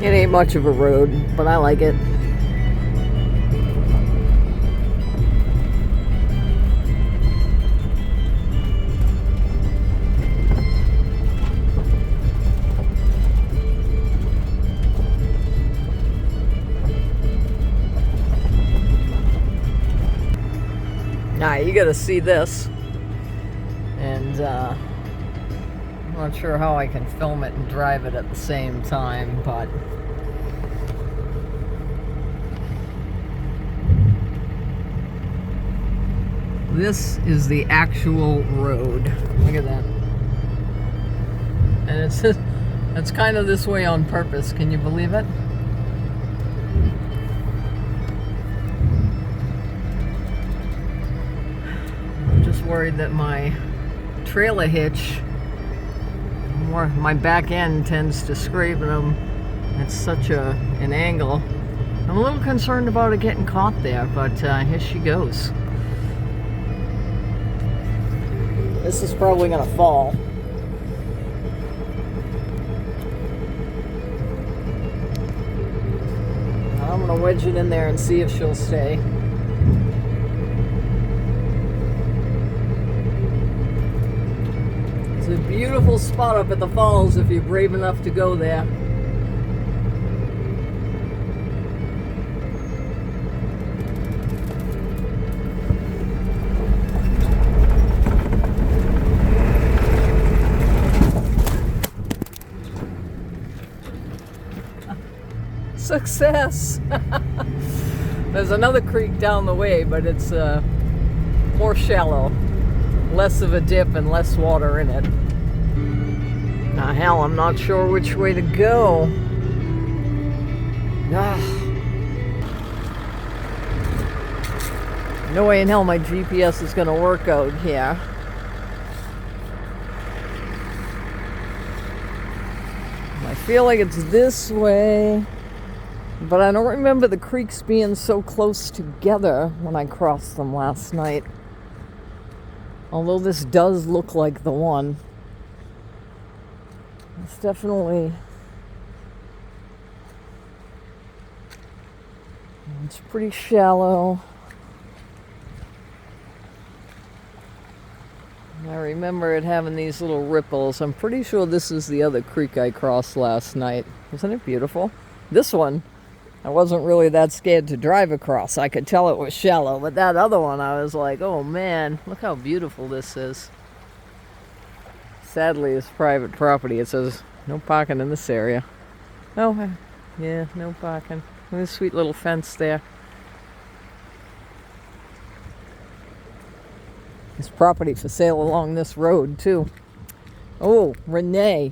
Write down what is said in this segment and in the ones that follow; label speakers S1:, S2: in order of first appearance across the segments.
S1: It ain't much of a road, but I like it. Now you gotta see this, and I'm not sure how I can film it and drive it at the same time, but this is the actual road. Look at that. And it's kind of this way on purpose. Can you believe it? Worried that my trailer hitch, my back end tends to scrape them at such an angle. I'm a little concerned about it getting caught there, but here she goes. This is probably gonna fall. I'm gonna wedge it in there and see if she'll stay. It's a beautiful spot up at the falls if you're brave enough to go there. Success! There's another creek down the way, but it's more shallow. Less of a dip and less water in it. Now, hell, I'm not sure which way to go. No way in hell my GPS is going to work out here. I feel like it's this way, but I don't remember the creeks being so close together when I crossed them last night. Although this does look like the one. It's definitely... It's pretty shallow. I remember it having these little ripples. I'm pretty sure this is the other creek I crossed last night. Isn't it beautiful? This one, I wasn't really that scared to drive across. I could tell it was shallow, but that other one, I was like, oh man, look how beautiful this is. Sadly, it's private property. It says, no parking in this area. Oh, yeah, no parking. There's a sweet little fence there. There's property for sale along this road, too. Oh, Renee.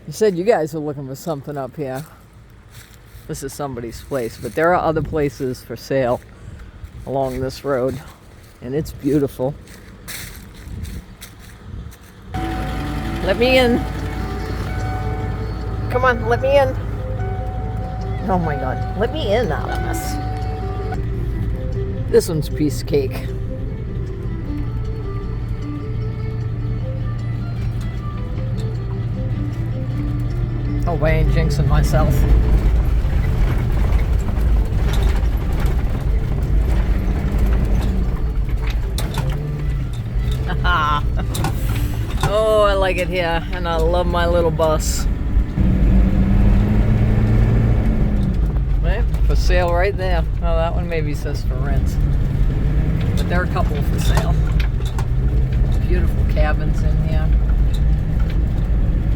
S1: You said you guys were looking for something up here. This is somebody's place, but there are other places for sale along this road, and it's beautiful. Let me in. Come on, let me in. Oh my God, let me in out of this. This one's piece of cake. Oh, I ain't jinxing myself. Oh, I like it here, and I love my little bus. Right, for sale right there. Oh, that one maybe says for rent. But there are a couple for sale. Beautiful cabins in here.